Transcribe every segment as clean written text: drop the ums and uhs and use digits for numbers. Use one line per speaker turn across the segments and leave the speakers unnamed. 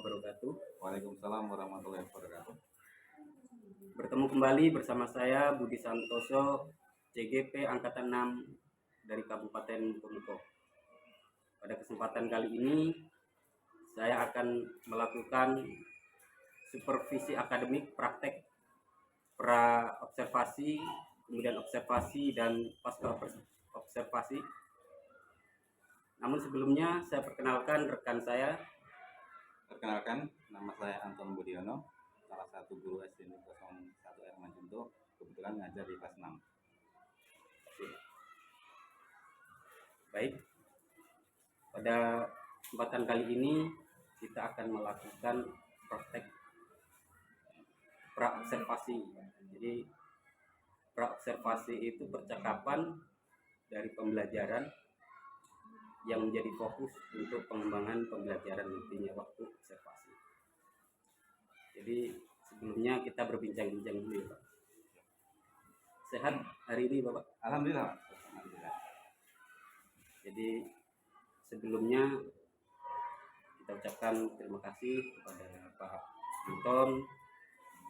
wabarakatuh.
Waalaikumsalam warahmatullahi wabarakatuh.
Bertemu kembali bersama saya Budi Santoso, CGP Angkatan 6 dari Kabupaten Pemko. Pada kesempatan kali ini saya akan melakukan supervisi akademik praktek pra observasi, kemudian observasi dan pasca observasi. Namun sebelumnya saya perkenalkan rekan saya.
Perkenalkan, nama saya Anton Budiono, salah satu guru SD 01 R Manjunto, kebetulan ngajar di kelas 6.
Baik, pada kesempatan kali ini kita akan melakukan praktek pra-observasi. Jadi pra-observasi itu percakapan dari pembelajaran yang menjadi fokus untuk pengembangan pembelajaran nantinya waktu observasi. Jadi sebelumnya kita berbincang-bincang dulu ya Pak. Sehat hari ini Bapak?
Alhamdulillah.
Jadi sebelumnya kita ucapkan terima kasih kepada Pak Anton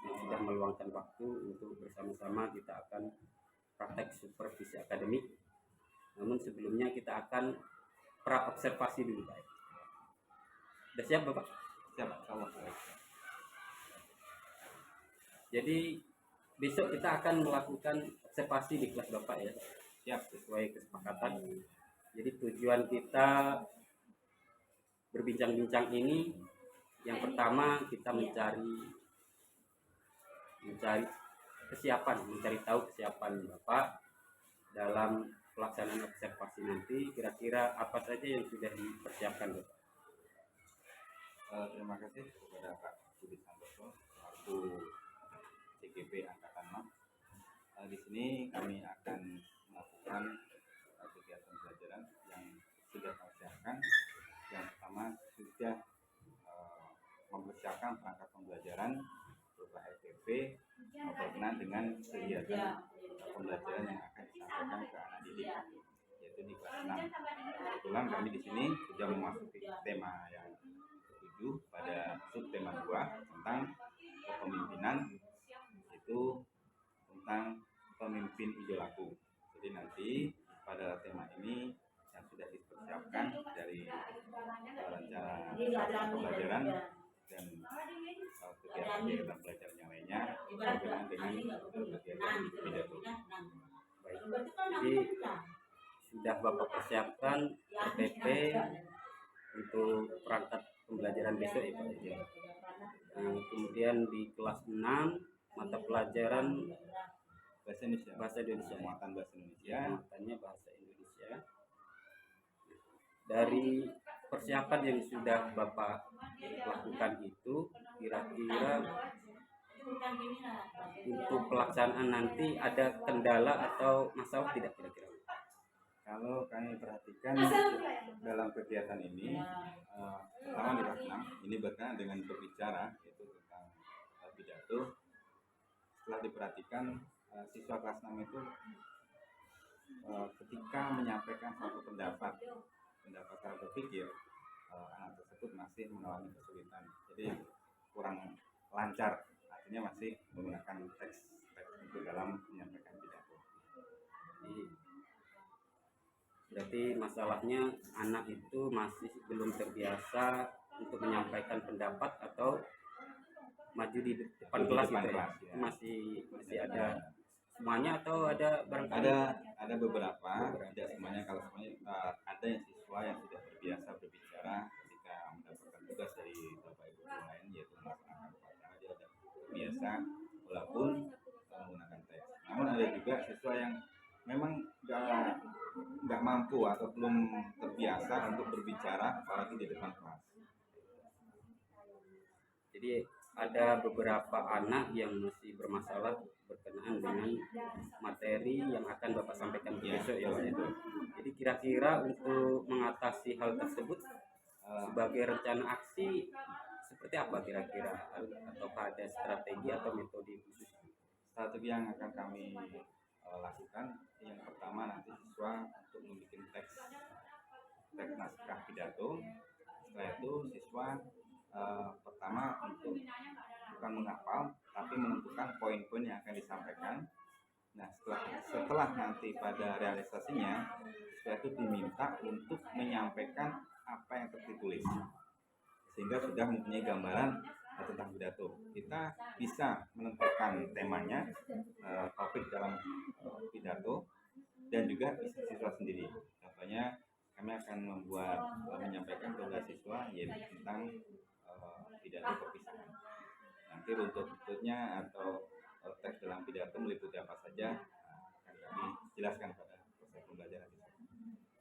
yang sudah meluangkan waktu untuk bersama-sama kita akan praktek supervisi akademik. Namun sebelumnya kita akan pra-observasi dulu Pak. Sudah siap Bapak?
Siap, Allah.
Jadi besok kita akan melakukan observasi di kelas Bapak ya.
Siap,
sesuai kesepakatan. Jadi tujuan kita berbincang-bincang ini yang pertama kita mencari kesiapan, mencari tahu kesiapan Bapak dalam pelaksanaan observasi nanti, kira-kira apa saja yang sudah dipersiapkan Bapak.
Terima kasih kepada Pak Budi Santoso, selaku CGP Angkatan 6. Di sini kami akan melakukan kegiatan pembelajaran yang sudah kami siapkan. Yang pertama sudah mempersiapkan perangkat pembelajaran berupa RPP berkenaan dengan kegiatan pembelajaran yang akan disampaikan ke anak didik, yaitu di kelas 6. Kebetulan kami di sini sudah memasuki tema yang ke-7 pada subtema 2 tentang kepemimpinan, yaitu tentang pemimpin idolaku. Jadi nanti pada tema ini yang sudah dipersiapkan dari rencana pembelajaran dan kegiatan belajar yang lainnya berkenaan dengan kegiatan pidato.
Baik, jadi sudah Bapak persiapkan RPP untuk perangkat pembelajaran besok ya Pak. Kemudian di kelas 6 mata pelajaran bahasa Indonesia,
muatan bahasa Indonesia,
muatannya bahasa Indonesia. Dari persiapan yang sudah Bapak lakukan itu, kira-kira untuk pelaksanaan nanti ada kendala atau masalah tidak kira-kira?
Kalau kami perhatikan dalam kegiatan ini, pertama di kelas 6 ini berkenaan dengan berbicara, yaitu tentang pidato. Setelah diperhatikan, siswa kelas 6 itu ketika menyampaikan satu pendapat cara berpikir, anak tersebut masih mengalami kesulitan, jadi kurang lancar, artinya masih menggunakan teks untuk dalam menyampaikan pidato.
Berarti masalahnya anak itu masih belum terbiasa untuk menyampaikan pendapat atau maju di depan kelas gitu ya?
Ya.
Masih ada semuanya atau ada barangkali?
Ada beberapa, tidak semuanya. Kalau semuanya ada yang siswa yang sudah terbiasa berbicara ketika mendapatkan tugas dari bapak ibu guru lain, yaitu melaksanakan upacara, dia sudah terbiasa walaupun menggunakan teks. Namun ada juga siswa yang memang nggak mampu atau belum terbiasa untuk berbicara apalagi di depan kelas.
Jadi ada beberapa anak yang masih bermasalah berkenaan dengan materi yang akan Bapak sampaikan besok ya Pak. Jadi kira-kira untuk mengatasi hal tersebut sebagai rencana aksi seperti apa kira-kira, atau ada strategi atau metode khusus?
Strategi yang akan kami lakukan, yang pertama nanti siswa untuk membuat teks naskah pidato. Setelah itu siswa bukan menghafal, tapi menentukan poin-poin yang akan disampaikan. Nah, setelah nanti pada realisasinya, siswa itu diminta untuk menyampaikan apa yang tertulis, sehingga sudah mempunyai gambaran tentang pidato. Kita bisa menentukan temanya, topik dalam pidato, dan juga bisa siswa sendiri. Contohnya, kami akan menyampaikan kepada siswa yaitu tentang pidato perpisahan. Nanti runtut-runtutnya atau teks dalam pidato meliputi apa saja akan kami jelaskan pada proses pembelajaran.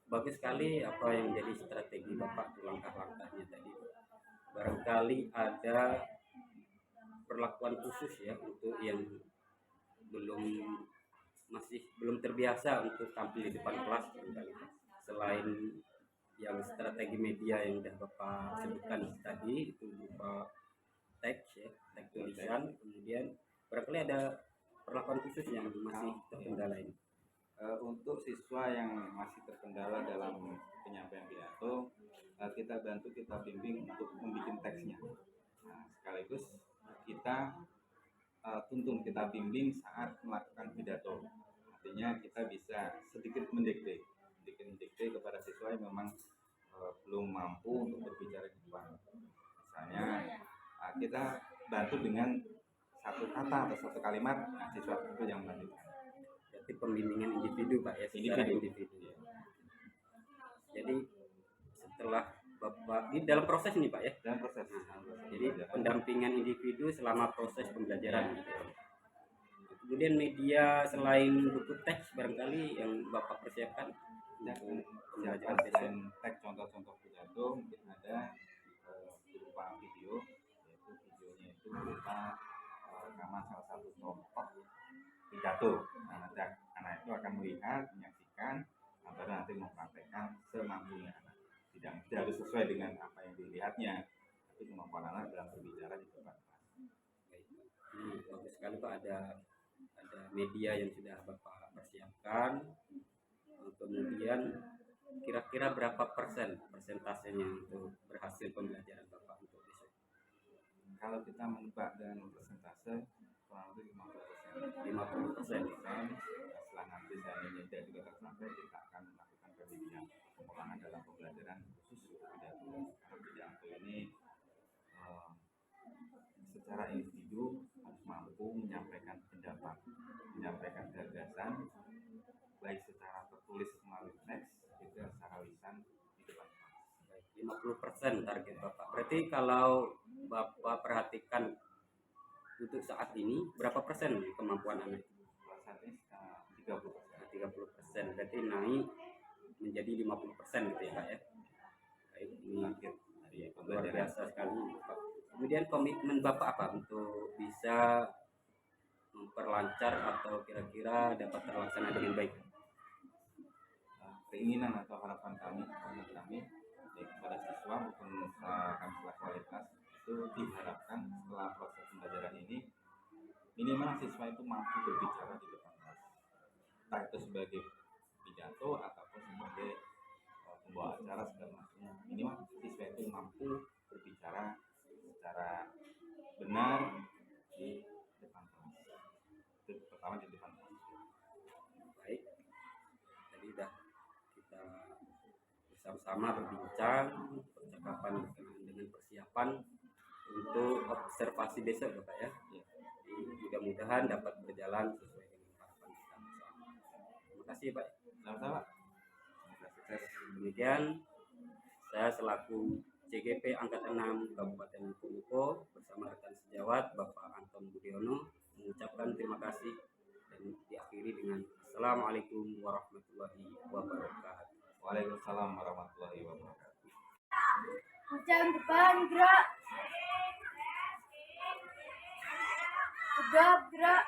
Bagus sekali apa yang menjadi strategi Bapak, langkah-langkahnya tadi. Barangkali ada perlakuan khusus ya untuk yang belum terbiasa untuk tampil di depan kelas, selain yang strategi media yang sudah Bapak sebutkan tadi, itu berupa teks ya, teks tulisan, kemudian barangkali ada perlakuan khusus yang masih terkendala ini.
Untuk siswa yang masih terkendala dalam penyampaian pidato, kita bimbing untuk membuat teksnya. Nah, sekaligus kita kita bimbing saat melakukan pidato. Artinya kita bisa sedikit mendikte kepada siswa yang memang belum mampu untuk berbicara di depan. Misalnya kita bantu dengan satu kata atau satu kalimat, siswa itu yang melanjutkan.
Berarti pembimbingan individu Pak ya, secara individu. Jadi setelah Bapak di dalam proses ini Pak ya,
dalam proses.
Jadi pendampingan individu selama proses pembelajaran. Kemudian media selain buku teks barangkali yang Bapak persiapkan untuk pembelajaran
selain teks, contoh-contoh pidato mungkin ada berupa video, yaitu videonya itu berupa rekaman salah satu tokoh pidato. Nah, nanti anak itu akan melihat, menyaksikan, baru nanti mempraktekkan semampunya anak. Tidak harus sesuai dengan apa yang dilihatnya, tapi kemampuan anak dalam berbicara di depan kelas.
Bagus sekali Pak, ada media yang sudah Bapak persiapkan. Kemudian kira-kira berapa persentasenya untuk berhasil pembelajaran Bapak untuk besok?
Kalau kita menebak dengan persentase kurang lebih
50%.
Setelah nanti seandainya tidak juga tercapai, kita akan melakukan pengulangan dalam pembelajaran khusus pidato. Karena pidato ini secara individu harus mampu menyampaikan pendapat, menyampaikan gagasan, baik secara tertulis melalui teks, juga secara lisan di depan kelas.
50% target Bapak. Berarti kalau Bapak perhatikan untuk saat ini berapa persen kemampuan anak?
Saat ini 30%.
Berarti naik menjadi 50% gitu ya Pak ya. Baik, ini luar biasa sekali Pak. Kemudian komitmen Bapak apa untuk bisa memperlancar atau kira-kira dapat terlaksana dengan baik?
Keinginan atau harapan kami baik kepada siswa maupun kami selaku wali kelas itu diharapkan setelah proses pembelajaran ini minimal siswa itu mampu berbicara di depan kelas, entah itu sebagai pidato ataupun sebagai pembawa acara segala macamnya. Minimal siswa itu mampu berbicara secara benar di depan kelas, terutama di depan kelas.
Baik, jadi sudah kita bersama-sama berbincang percakapan dengan persiapan untuk observasi besok Bapak ya. Jadi mudah-mudahan dapat berjalan sesuai dengan harapan kita bersama. Terima kasih Pak.
Sama-sama.
Demikian saya selaku CGP Angkatan 6 Kabupaten Komodo bersama rekan sejawat Bapak Anton Budiono mengucapkan terima kasih dan diakhiri dengan Assalamualaikum warahmatullahi wabarakatuh.
Waalaikumsalam warahmatullahi wabarakatuh.
Jangan depan gerak. Tegap gerak.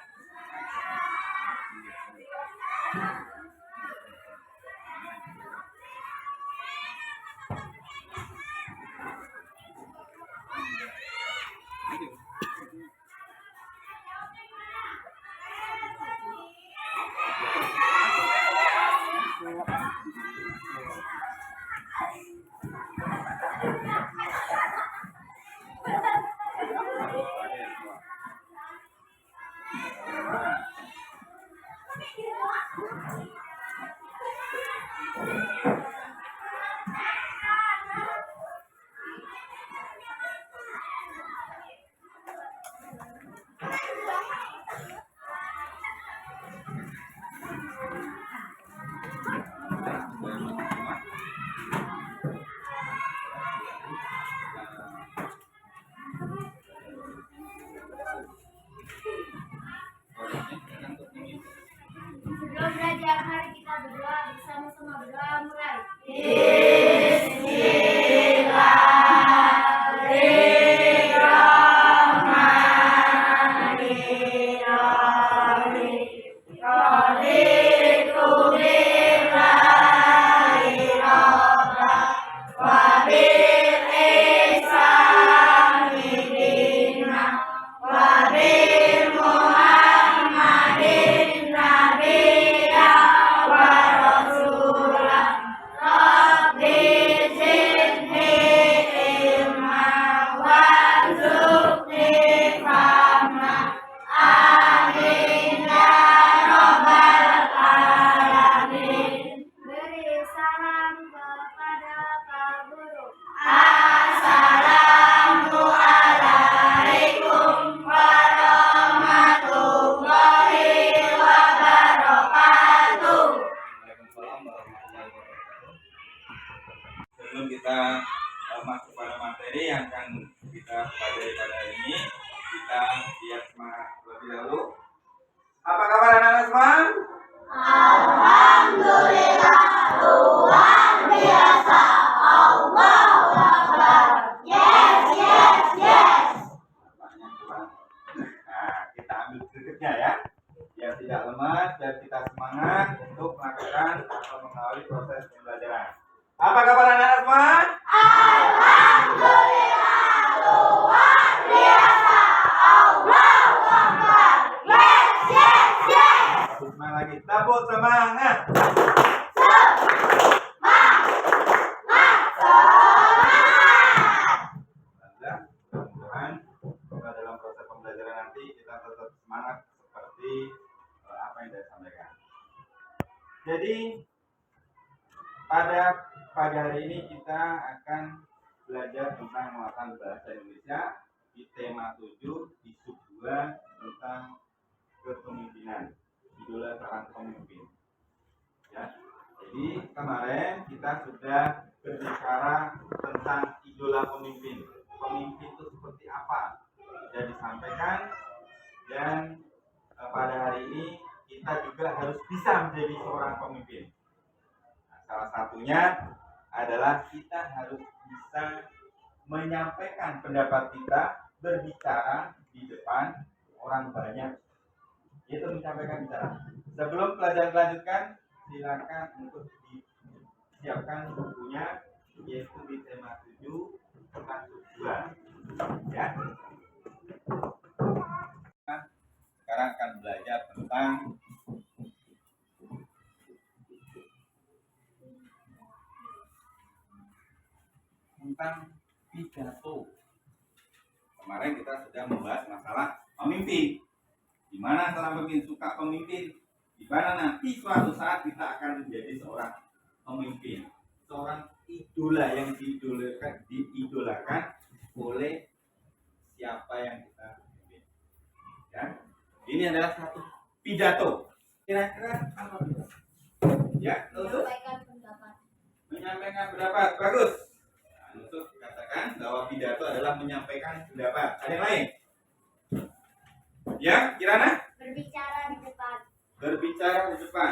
sudah pada ini, kita lihat semangat terlebih dahulu. Apa kabar anak-anak semua?
Alhamdulillah, luar biasa. Allahu Akbar. Yes, yes, yes.
Nampaknya kurang. Nah, kita ambil kritiknya ya. Biar tidak lemas, biar kita semangat untuk melakukan atau mengawali proses pembelajaran. Apa kabar anak-anak semua?
Alhamdulillah, luar biasa. Allahu Akbar. Yes, yes, yes.
Semangat lagi. Tepuk semangat. Mudah-mudahan dalam proses pembelajaran nanti kita tetap semangat seperti apa yang saya sampaikan. Jadi pada pagi hari ini kita akan belajar tentang muatan bahasa Indonesia di tema 7 di sub 2 tentang kepemimpinan, idola seorang pemimpin. Ya. Jadi kemarin kita sudah berbicara tentang idola pemimpin. Pemimpin itu seperti apa? Sudah disampaikan dan pada hari ini kita juga harus bisa menjadi seorang pemimpin. Nah, salah satunya adalah kita harus bisa menyampaikan pendapat kita, berbicara di depan orang banyak. Itu menyampaikan bicara. Sebelum pelajaran dilanjutkan, silakan untuk disiapkan bukunya, yaitu di tema 7 tentang sub 2. Ya. Sekarang akan belajar tentang pidato. Kemarin kita sudah membahas masalah pemimpin. Di mana seorang pemimpin suka pemimpin? Di mana nanti suatu saat kita akan menjadi seorang pemimpin, seorang idola yang diidolakan oleh siapa yang kita pimpin. Ya. Ini adalah satu pidato. Kira-kira apa pidato? Ya, untuk menyampaikan pendapat. Bagus. Nah, untuk dikatakan bahwa pidato adalah menyampaikan pendapat. Ada yang lain? Ya, Kirana?
Berbicara di depan.
Berbicara di depan.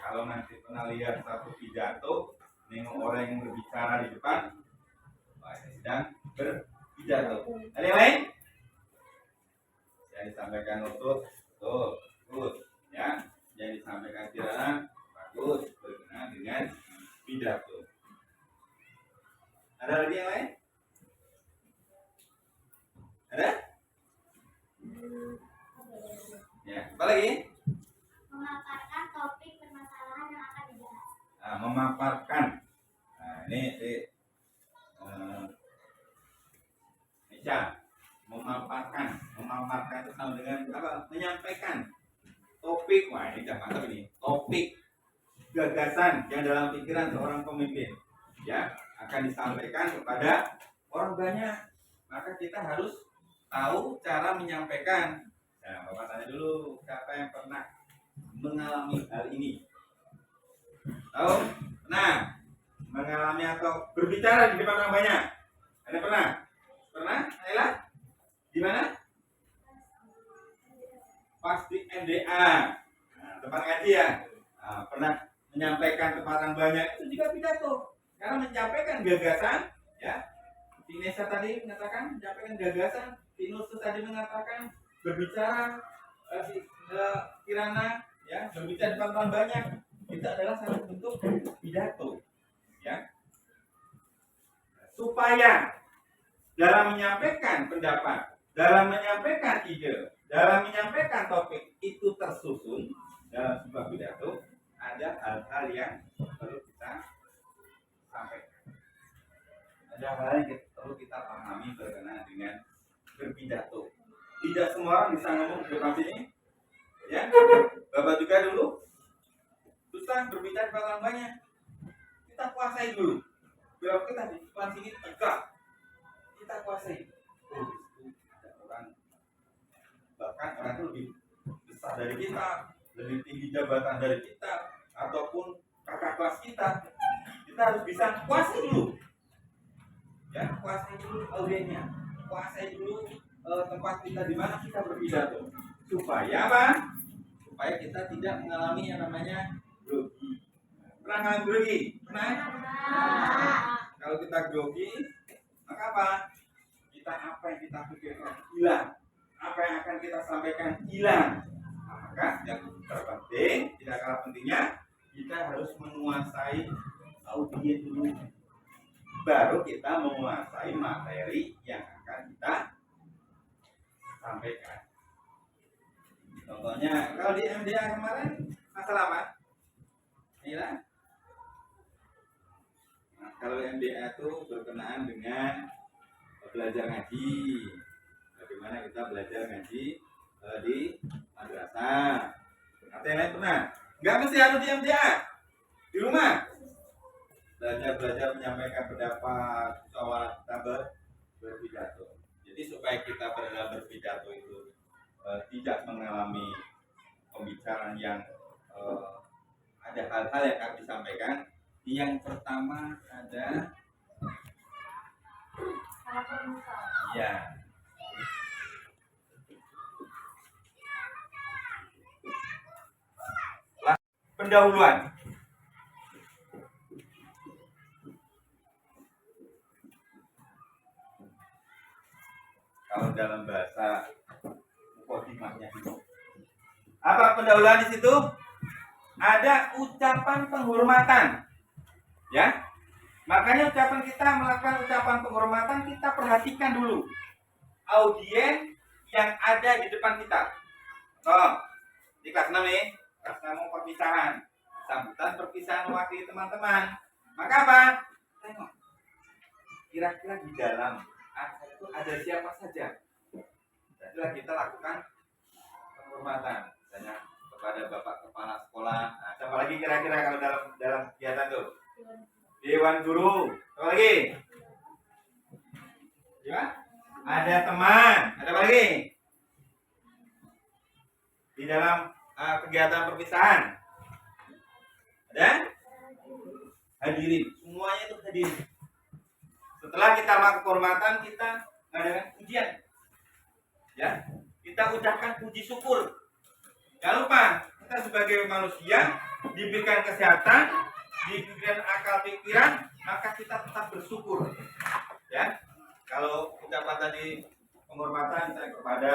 Kalau nanti pernah lihat satu pidato, nengok orang yang berbicara di depan, sedang berpidato. Ada yang lain? Yang disampaikan Utut, bagus, ya. Yang disampaikan Kirana, bagus, berkenaan dengan pidato. Ada lagi yang lain? Ada? Ya, apa lagi?
Memaparkan topik permasalahan yang akan dibahas.
Nah, memaparkan. Nah, ini Meja. Memaparkan itu sama dengan apa? Menyampaikan topik. Wah, ini udah mantap ini. Topik gagasan yang dalam pikiran seorang pemimpin, ya, akan disampaikan kepada orang banyak. Maka kita harus tahu cara menyampaikan. Nah, Bapak tanya dulu, siapa yang pernah mengalami hal ini? Tahu? Pernah mengalami atau berbicara di depan orang banyak? Ada pernah? Pernah? Ayolah. Di mana? Pasti NDA. Nah, tempat ngaji ya. Nah, pernah menyampaikan kepada orang banyak, itu juga pidato. Karena menyampaikan gagasan, ya. Inesa tadi mengatakan menyampaikan gagasan, Tinus tadi mengatakan berbicara, Kirana, ya, berbicara di depan orang banyak. Itu adalah salah satu bentuk pidato, ya. Supaya dalam menyampaikan pendapat, dalam menyampaikan ide, dalam menyampaikan topik itu tersusun dalam sebuah pidato, ada hal-hal yang perlu kita sampaikan. Ada hal yang perlu kita pahami berkenaan dengan berpidato. Tidak semua orang bisa ngomong di depan sini, ya. Bapak juga dulu susah berbicara di orang banyak. Kita kuasai dulu. Biar kita di depan sini tegak. Kita kuasai. Oh, itu ada orang, bahkan orang itu lebih besar dari kita, lebih tinggi jabatan dari kita, ataupun kakak kelas kita. Kita harus bisa kuasai dulu. Ya, kuasai dulu audiennya. kuasai dulu tempat kita di mana kita berpidato. Supaya apa? Supaya kita tidak mengalami yang namanya grogi. Pernah ngalami grogi? Pernah? Kalau kita grogi, maka apa? Apa yang kita pikirkan hilang. Apa yang akan kita sampaikan hilang. Nah, maka yang terpenting, tidak kalah pentingnya, kita harus menguasai audiens dulu. Baru kita menguasai materi yang akan kita sampaikan. Contohnya, kalau di MDA kemarin masalah apa? Inilah. Nah, kalau MDA itu berkenaan dengan belajar ngaji. Bagaimana kita belajar ngaji di madrasah. Atau yang lain pernah? Enggak mesti harus di MDA. Di rumah. Belajar menyampaikan pendapat, musyawarah kita berpidato. Jadi supaya kita dalam berpidato itu tidak mengalami pembicaraan yang ada hal-hal yang akan disampaikan. Yang pertama ada ya pendahuluan. Kalau dalam bahasa mukadimahnya itu apa pendahuluan di situ? Ada ucapan penghormatan, ya. Makanya ucapan kita melakukan ucapan penghormatan kita perhatikan dulu audiens yang ada di depan kita. Di kelas 6 nih, kelas 6 mau perpisahan, sambutan perpisahan mewakili teman-teman. Maka apa? Tengok, kira-kira di dalam itu ada siapa saja. Setelah kita lakukan penghormatan, misalnya kepada bapak kepala sekolah. Nah, siapa lagi kira-kira kalau dalam kegiatan tuh? Dewan guru. Apa lagi? Ya? Ada teman. Ada apa lagi? Di dalam kegiatan perpisahan. Ada? Hadirin. Semuanya itu hadirin. Setelah kita melakukan penghormatan, kita mengadakan pujian. Ya, kita ucapkan puji syukur. Jangan lupa, kita sebagai manusia diberikan kesehatan, diberikan akal pikiran, maka kita tetap bersyukur. Ya, kalau ucapan tadi penghormatan saya kepada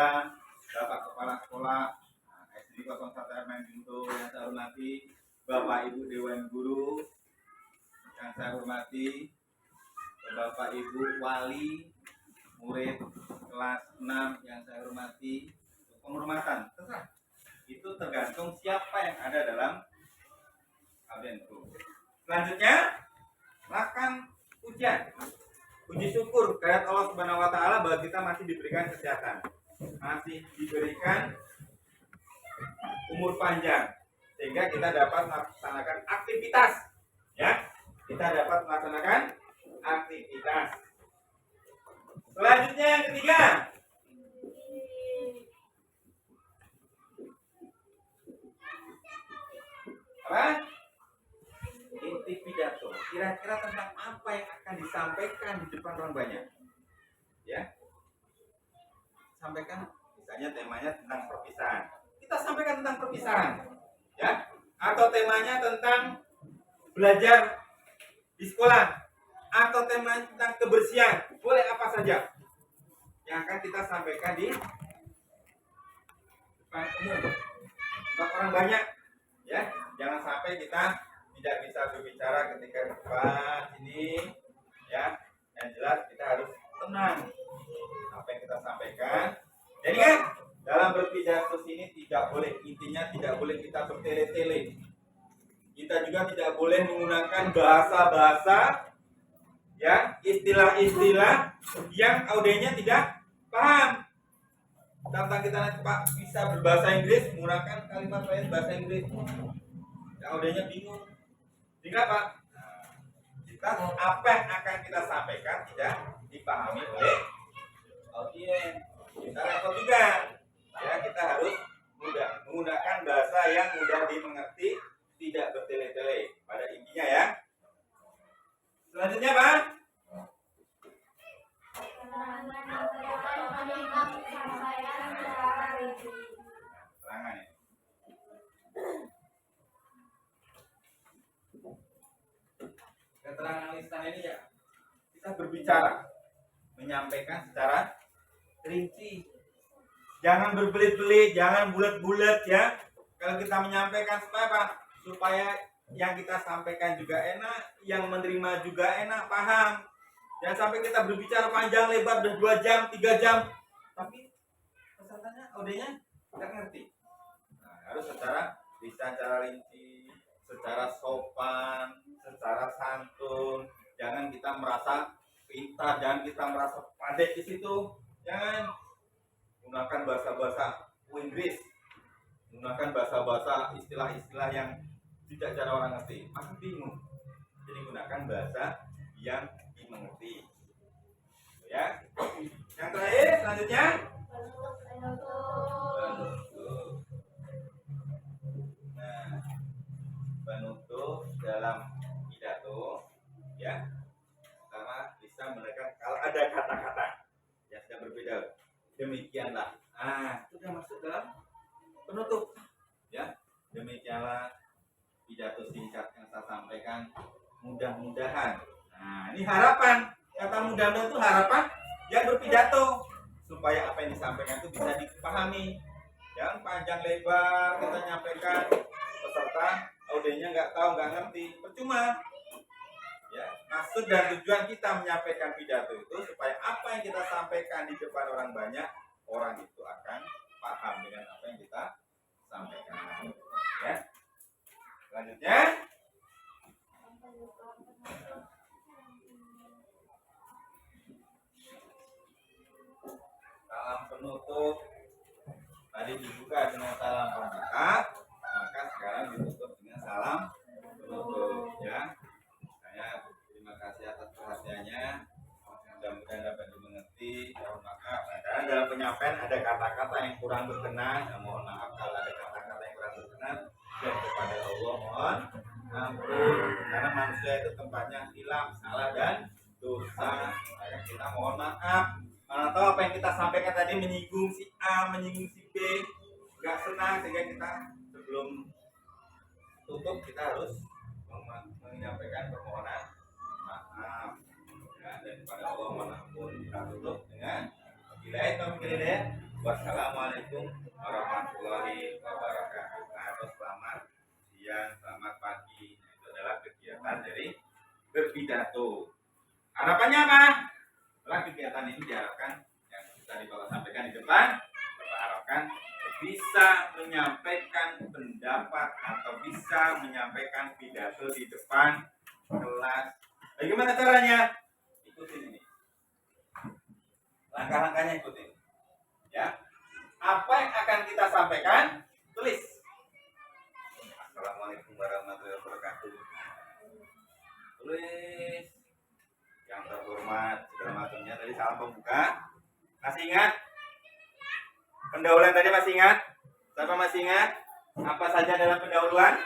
Bapak Kepala Sekolah SD 01 Ermen Guntur yang saya hormati, Bapak Ibu Dewan Guru yang saya hormati, Bapak Ibu Wali murid kelas 6 yang saya hormati. Penghormatan terserah, itu tergantung siapa yang ada dalam kalian itu. Selanjutnya lakukan pujian, puji syukur kehadirat Allah Subhanahu wa taala bahwa kita masih diberikan kesehatan, masih diberikan umur panjang, sehingga kita dapat melaksanakan aktivitas. Ya, kita dapat melaksanakan aktivitas. Selanjutnya yang ketiga, apa? Inti pidato. Kira-kira tentang apa yang akan disampaikan di depan orang banyak? Ya, sampaikan. Misalnya temanya tentang perpisahan. Kita sampaikan tentang perpisahan, ya. Atau temanya tentang belajar di sekolah. Atau tema tentang kebersihan, boleh apa saja yang akan kita sampaikan di depan umum, depan orang banyak, ya. Jangan sampai kita tidak bisa berbicara ketika di depan ini, ya. Yang jelas kita harus tenang apa yang kita sampaikan. Jadi kan dalam berpidato sini tidak boleh, intinya tidak boleh kita bertele-tele. Kita juga tidak boleh menggunakan bahasa-bahasa, ya, istilah-istilah yang audiensnya tidak paham. Tentang kita nanti Pak bisa berbahasa Inggris, menggunakan kalimat lain bahasa Inggris, yang audiensnya bingung. Sehingga Pak, kita apa yang akan kita sampaikan tidak dipahami oleh audiens. Kita repot juga. Ya, kita harus mudah menggunakan bahasa yang mudah dimengerti, tidak bertele-tele. Pada intinya ya. Selanjutnya Pak. berbicara, menyampaikan secara rinci. Jangan berbelit-belit, jangan bulat-bulat ya. Kalau kita menyampaikan supaya apa? Supaya yang kita sampaikan juga enak, yang menerima juga enak, paham. Jangan sampai kita berbicara panjang lebar udah 2 jam, 3 jam, tapi pesertanya, audenya nggak ngerti. Nah, harus bisa secara rinci, secara sopan, secara santun. Jangan kita merasa pintar, jangan kita merasa pandai di situ. Jangan gunakan bahasa-bahasa Inggris, gunakan bahasa-bahasa istilah-istilah yang tidak cara orang ngerti, pasti bingung. Jadi gunakan bahasa yang dimengerti. Ya. Yang terakhir, selanjutnya penutup. Nah, penutup dalam pidato, ya, pertama bisa menekan kalau ada kata-kata yang sudah berbeda. Demikianlah. Itu sudah masuk dalam penutup. Ya, demikianlah pidato singkat yang saya sampaikan. Mudah-mudahan. Nah, ini harapan. Kata mudah-mudahan itu harapan yang berpidato supaya apa yang disampaikan itu bisa dipahami. Jangan panjang lebar kita nyampaikan, peserta audiennya nggak tahu, nggak ngerti, percuma. Ya, maksud dan tujuan kita menyampaikan pidato itu supaya apa yang kita sampaikan di depan orang banyak, orang itu akan paham dengan apa yang kita sampaikan. Ya. Selanjutnya, salam penutup. Tadi dibuka dengan salam pembuka, maka sekarang ditutup dengan salam penutup. Ya. Saya terima kasih atas perhatiannya. Mudah-mudahan dapat dimengerti. Mohon maaf. Karena dalam penyampaian ada kata-kata yang kurang berkenan. Mohon maaf kalau ada kata-kata yang kurang berkenan. Dan kepada Allah mohon ampun. Karena manusia itu tempatnya hilaf, salah dan dosa. Maka kita mohon maaf. Mana tahu apa yang kita sampaikan tadi menyinggung si A, menyinggung si B, nggak senang, sehingga kita sebelum tutup kita harus menyampaikan permohonan maaf. Ya, dan kepada Allah mohon ampun. Kita tutup dengan wassalamualaikum warahmatullahi wabarakatuh. Atau selamat siang, selamat pagi. Itu adalah kegiatan dari berpidato. Harapannya apa? Setelah kegiatan ini diharapkan yang tadi Bapak sampaikan di depan, Bapak harapkan bisa menyampaikan pendapat atau bisa menyampaikan pidato di depan kelas. Bagaimana caranya? Ikutin ini. Langkah-langkahnya ikutin. Ya. Apa yang akan kita sampaikan? Tulis. Assalamualaikum warahmatullahi wabarakatuh. Tulis. Yang terhormat, segala macamnya tadi salam pembuka. Masih ingat? Pendahuluan tadi masih ingat? Siapa masih ingat? Apa saja dalam pendahuluan?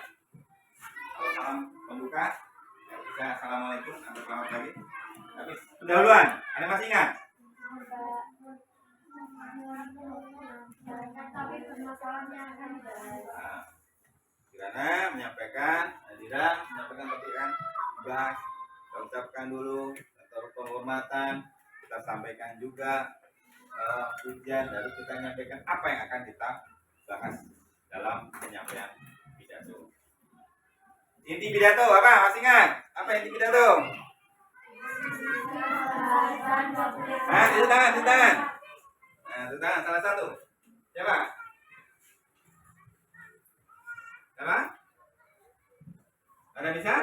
Kalau salam pembuka, ya bisa assalamualaikum, atau selamat pagi. Habis pendahuluan, ada masih ingat? Kirana menyampaikan, Nadira menyampaikan topik kan, bahas, kita ucapkan dulu atau penghormatan, kita sampaikan juga ujian, lalu kita menyampaikan apa yang akan kita bahas dalam penyampaian pidato. Inti pidato apa? Masih ingat? Apa inti pidato? Itu tangan. Itu tangan salah satu. Siapa? Siapa? Ada bisa?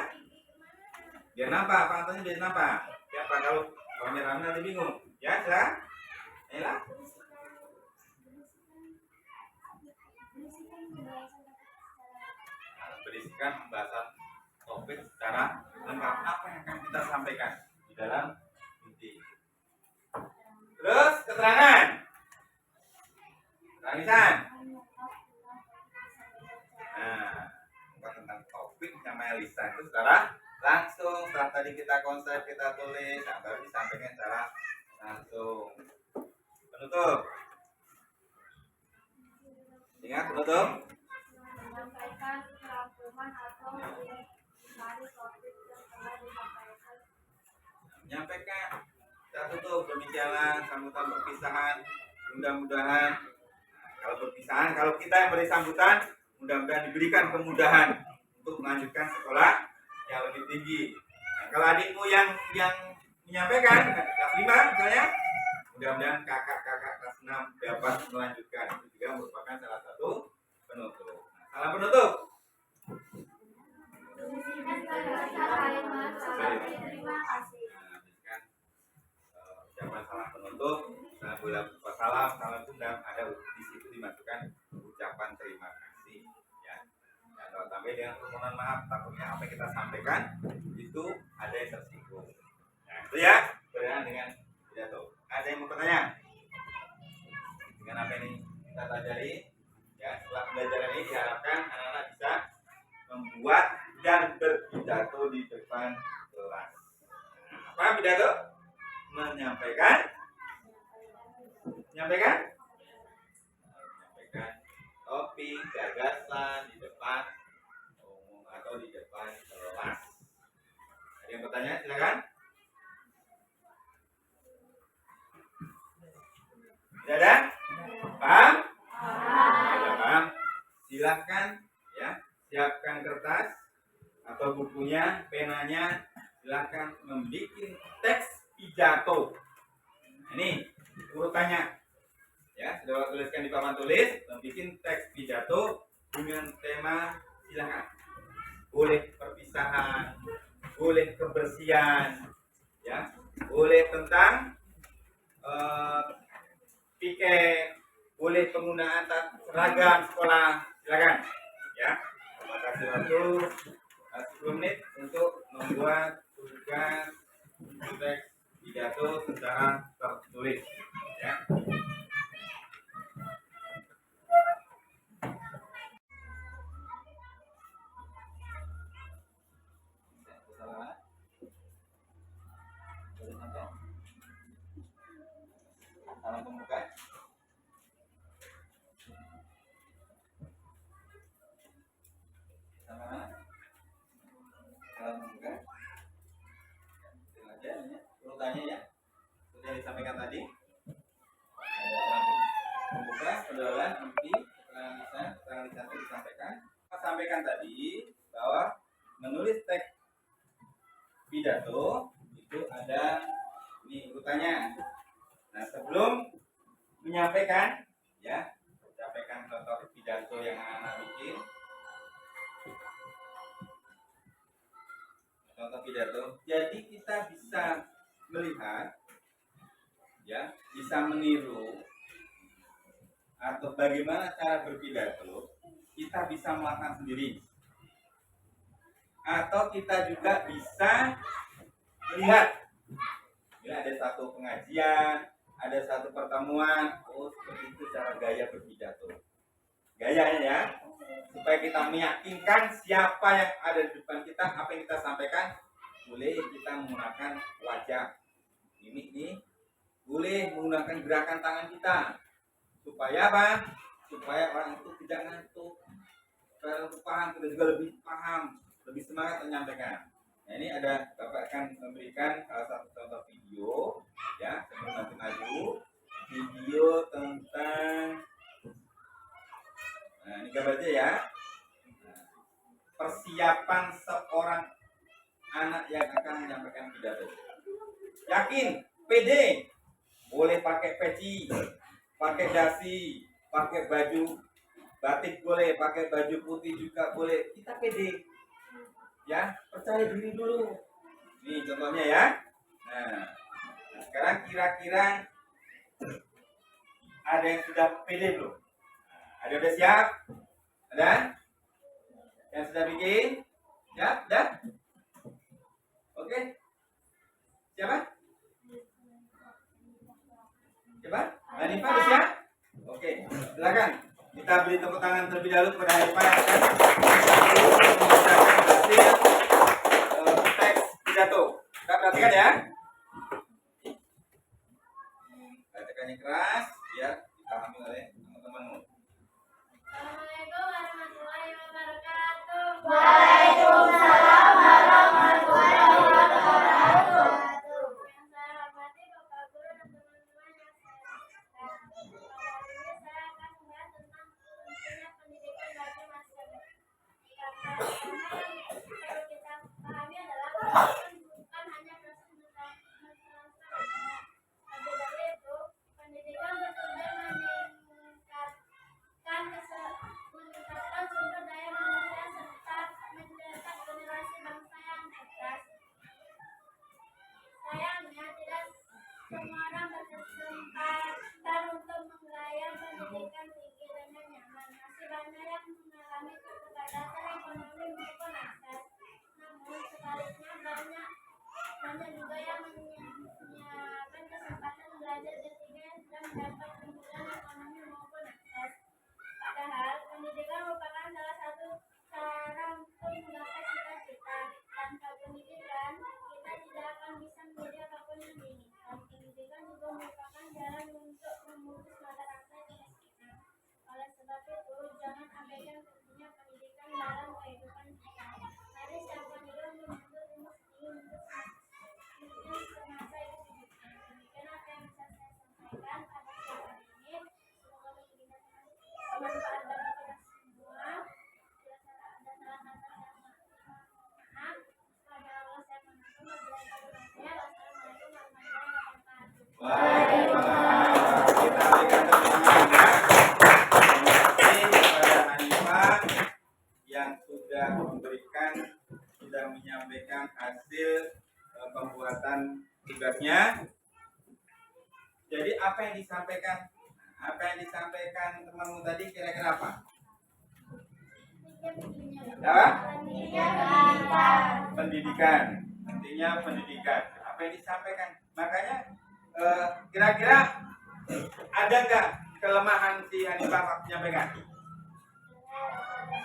Biar nampak, pantainya biar nampak. Siapa kalau rame-rame nanti bingung? Ya, sudah? Ayolah. Berisikan pembahasan topik secara lengkap. Apa yang akan kita sampaikan di dalam inti. Terus keterangan. Tulisan. Tentang topik namanya lisan itu secara langsung. Setelah tadi kita konsep, kita tulis, baru disampaikan secara langsung. Penutup. Ingat penutup.
Menyampaikan rangkuman atau dari topik yang telah disampaikan.
Menyampaikan kita tutup. Demikianlah sambutan perpisahan. Mudah-mudahan kalau perpisahan, kalau kita yang beri sambutan, mudah-mudahan diberikan kemudahan untuk melanjutkan sekolah yang lebih tinggi. Nah, kalau adikmu yang menyampaikan kelas 5 misalnya, mudah-mudahan kakak-kakak kelas 6 dapat melanjutkan. Itu juga merupakan salah satu penutup. Nah, salam penutup.
Terima kasih.
Nah, berikan ucapan salam penutup. Salam Sunda ada di situ dimasukkan ucapan terima kasih. Ya. Dan kalau tambah dengan permohonan maaf, takutnya apa yang kita sampaikan itu ada yang tersinggung. Nah, itu ya berkenaan dengan pidato. Ada yang mau bertanya? Dengan apa ini kita pelajari? Ya, setelah belajar ini diharapkan anak-anak bisa membuat dan berpidato di depan kelas. Nah, apa pidato? Menyampaikan topik, gagasan di depan umum atau di depan kelas. Ada yang bertanya? Silakan. Tidak ada? Paham? Tidak paham? Silakan ya, siapkan kertas atau bukunya, penanya, silakan membuat teks pidato. Ini urutannya. Ya, sudah tuliskan di papan tulis, membuat teks pidato dengan tema silakan. Boleh perpisahan, boleh kebersihan, ya, boleh tentang piket, boleh penggunaan seragam sekolah, silakan. Ya, terima kasih waktu 10 menit untuk membuat tugas teks pidato secara tertulis. Ya. Salam pembuka. Salam pembuka. Urutannya ya, sudah disampaikan tadi. Ada salam pembuka, pergaulan, inti, keterangan lisan itu disampaikan. Kita sampaikan tadi bahwa menulis teks pidato itu ada ini urutannya. Nah, sebelum menyampaikan, ya, sampaikan contoh pidato yang anak-anak bikin. Contoh pidato. Jadi kita bisa melihat, ya, bisa meniru atau bagaimana cara berpidato. Kita bisa melakukan sendiri, atau kita juga bisa melihat. Ya, ada satu pengajian, ada satu pertemuan, oh seperti itu cara gaya berpidato. Gayanya ya, supaya kita meyakinkan siapa yang ada di depan kita, apa yang kita sampaikan. Boleh kita menggunakan wajah, ini boleh menggunakan gerakan tangan kita, supaya apa? Supaya orang itu tidak ngantuk, supaya untuk paham, kita juga lebih paham, lebih semangat menyampaikan. Nah, ini ada Bapak akan memberikan salah satu contoh video, ya, sebelum nanti maju video tentang, nah ini gambarnya ya, persiapan seorang anak yang akan menyampaikan pidato. Yakin, pede, boleh pakai peci, pakai dasi, pakai baju batik boleh, pakai baju putih juga boleh. Kita pede. Ya, percaya diri dulu. Nih contohnya ya. Nah, sekarang kira-kira ada yang sudah pede belum? Ada yang sudah siap? Ada? Yang sudah bikin? Ya, sudah? Oke. Siapa? Siapa? Hanifah sudah siap? Oke, silakan. Kita beri tepuk tangan terlebih dahulu kepada Hanifah yang akan mengucapkan hasil teks pidato. Kita perhatikan ya. Bacakan yang keras biar dipahami oleh teman-temanmu.
Assalamualaikum warahmatullahi wabarakatuh.
Waalaikumsalam warahmatullahi wabarakatuh.
Yang saya hormati Bapak bukan hanya proses mentransfer agama. Lebih dari itu, pendidikan bertujuan meningkatkan sumber daya manusia serta mencetak generasi bangsa yang cerdas. Sayangnya, tidak semua orang berkesempatan untuk meraih pendidikan tinggi dengan nyaman. Masih banyak yang mengalami keterbatasan ekonomi maupun akses. Namun, sebaliknya banyak juga yang menyiapkan kesempatan belajar ketika yang sedang mendapat kemudahan ekonomi maupun akses. Padahal, pendidikan merupakan salah satu cara untuk menggapai cita-cita. Tanpa pendidikan, kita tidak akan bisa menjadi apapun yang diinginkan. Pendidikan juga merupakan jalan untuk memutus mata rantai kemiskinan. Oleh sebab itu, jangan abaikan pentingnya pendidikan dalam kehidupan kita. Mari siapkan diri untuk menuntut ilmu tinggi untuk semasa hidup kita. Demikian apa yang bisa saya sampaikan pada siang hari ini. Semoga pendidikan bermanfaat bagi kita semua. Bila ada salah kata saya maaf. Pada Allah saya menampung. Wassalamualaikum warahmatullahi wabarakatuh.
Waalaikumsalam. Kita berikan tepuk tangan ya. Terima kasih kepada Hanifah yang sudah menyampaikan hasil pembuatan tugasnya. Jadi apa yang disampaikan temanmu tadi kira-kira apa? Apa? Pendidikan. Intinya pendidikan. Apa yang disampaikan? Makanya kira-kira ada nggak kelemahan si Hanifah waktu menyampaikan?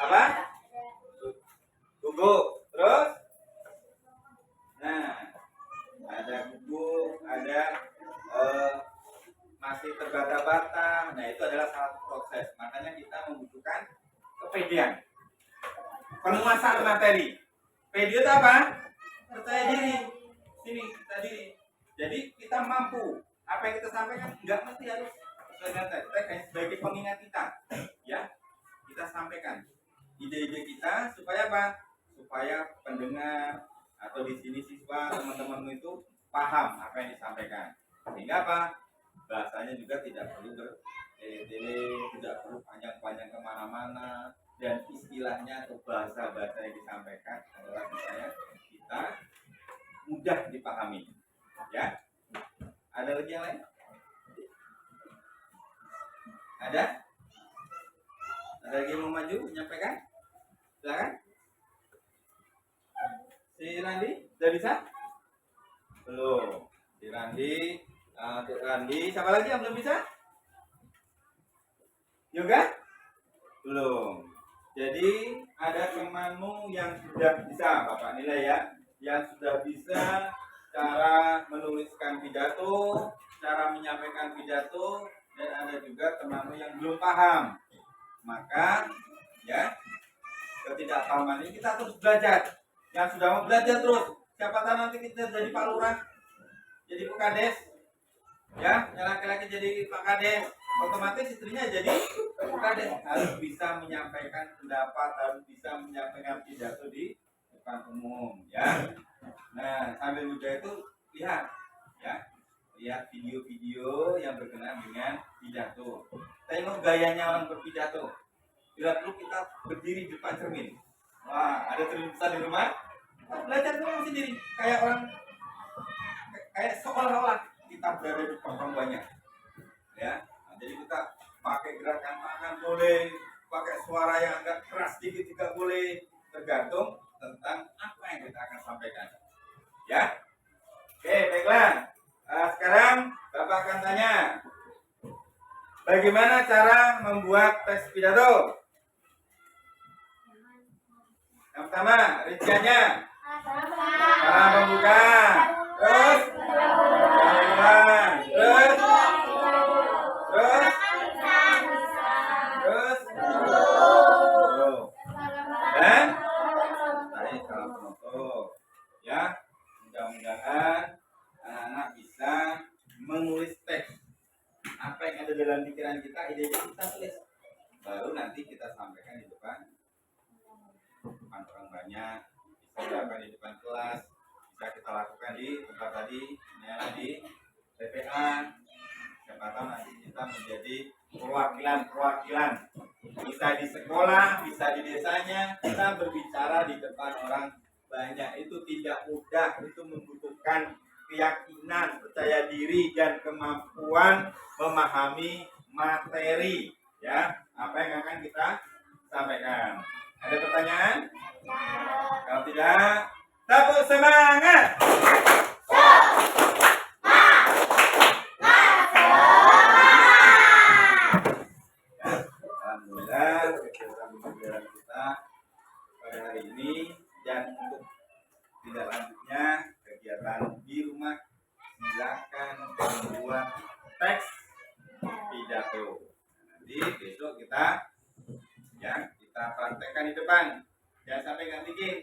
Apa? Gugup. Terus? Nah, ada gugup, ada masih terbata-bata. Nah, itu adalah satu proses. Makanya kita membutuhkan kepedean, penguasaan materi. Pede itu apa? Percaya diri. Sini, kita diri. Jadi kita mampu. Apa yang kita sampaikan nggak mesti harus sebagai pengingat kita, ya. Kita sampaikan ide-ide kita supaya apa? Supaya pendengar atau di sini siswa teman-temanmu itu paham apa yang disampaikan. Sehingga apa? Bahasanya juga tidak perlu bertele-tele, tidak perlu panjang-panjang kemana-mana, dan istilahnya atau bahasa-bahasa yang disampaikan adalah supaya kita mudah dipahami. Ya, ada lagi yang lain? Ada? Ada lagi yang mau maju menyampaikan? Silakan. Si Randi, sudah bisa? Belum. Si Randi, untuk Randi, siapa lagi yang belum bisa? Yoga? Belum. Jadi ada temanmu yang sudah bisa, Bapak nilai ya, yang sudah bisa cara menuliskan pidato, cara menyampaikan pidato, dan ada juga temanmu yang belum paham. Maka ya, ketidakpahaman ini kita terus belajar. Yang sudah mau belajar terus, siapa tahu nanti kita jadi Pak Lurah, jadi Pak Kades, ya, yang laki-laki jadi Pak Kades, otomatis istrinya jadi Pak Kades. Harus bisa menyampaikan pendapat, harus bisa menyampaikan pidato di depan umum, ya. Nah, sambil muda itu lihat, ya, lihat video-video yang berkenaan dengan pidato. Tengok gayanya orang berpidato. Bila perlu kita berdiri di depan cermin. Wah, ada cermin besar di rumah. Kita belajar ngomong sendiri, kayak orang, kayak seolah-olah kita berada di depan banyak. Ya, nah, jadi kita pakai gerakan tangan boleh, pakai suara yang agak keras sedikit juga boleh, tergantung tentang apa yang kita akan sampaikan. Ya, oke, baiklah. Sekarang Bapak akan tanya, bagaimana cara membuat teks pidato? Yang pertama, rinciannya, cara membuka, terus, pelan, terus, dan tarik kalau penutup. Ya, mudah-mudahan anak-anak bisa menulis teks. Apa yang ada dalam pikiran kita, ide kita tulis. Baru nanti kita sampaikan di depan orang banyak, bisa dilakukan di depan kelas, bisa kita lakukan di tempat tadi, di TPA. Siapa tahu nanti kita menjadi perwakilan, bisa di sekolah, bisa di desanya, kita berbicara di depan orang banyak. Itu tidak mudah, itu membutuhkan keyakinan, percaya diri, dan kemampuan memahami materi, ya, apa yang akan kita sampaikan. Ada pertanyaan? Kalau tidak, tepuk semangat. Alhamdulillah, kegiatan pembelajaran kita pada hari ini, dan untuk tidak lanjutnya kegiatan di rumah, silakan membuat teks pidato. Nanti besok kita praktekkan di depan. Jangan sampai nggak bikin.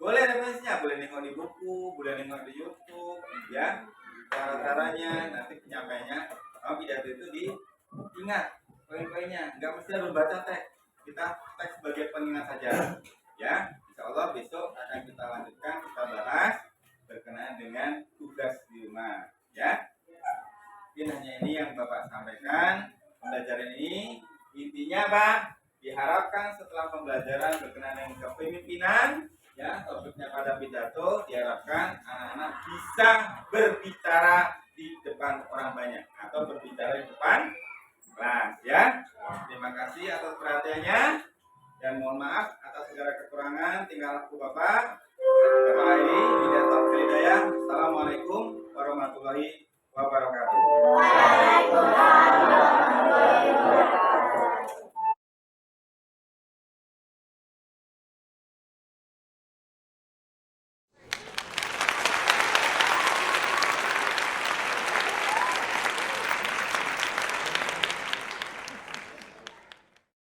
Boleh referensinya, boleh nengok di buku, boleh nengok di YouTube, ya. Cara-caranya, nanti penyampaiannya, pidato itu diingat poin-poinnya. Nggak mesti harus baca teks. Kita teks sebagai pengingat saja, ya. Insya Allah besok akan kita lanjutkan, kita bahas berkenaan dengan tugas di rumah, ya. Mungkin hanya ini yang Bapak sampaikan. Pembelajaran ini intinya apa? Diharapkan setelah pembelajaran berkenaan dengan kepemimpinan, ya, topiknya pada pidato, diharapkan anak-anak bisa berbicara di depan orang banyak atau berbicara di depan kelas, ya. Terima kasih atas perhatiannya, dan mohon maaf atas segala kekurangan tingkah laku Bapak. Assalamualaikum warahmatullahi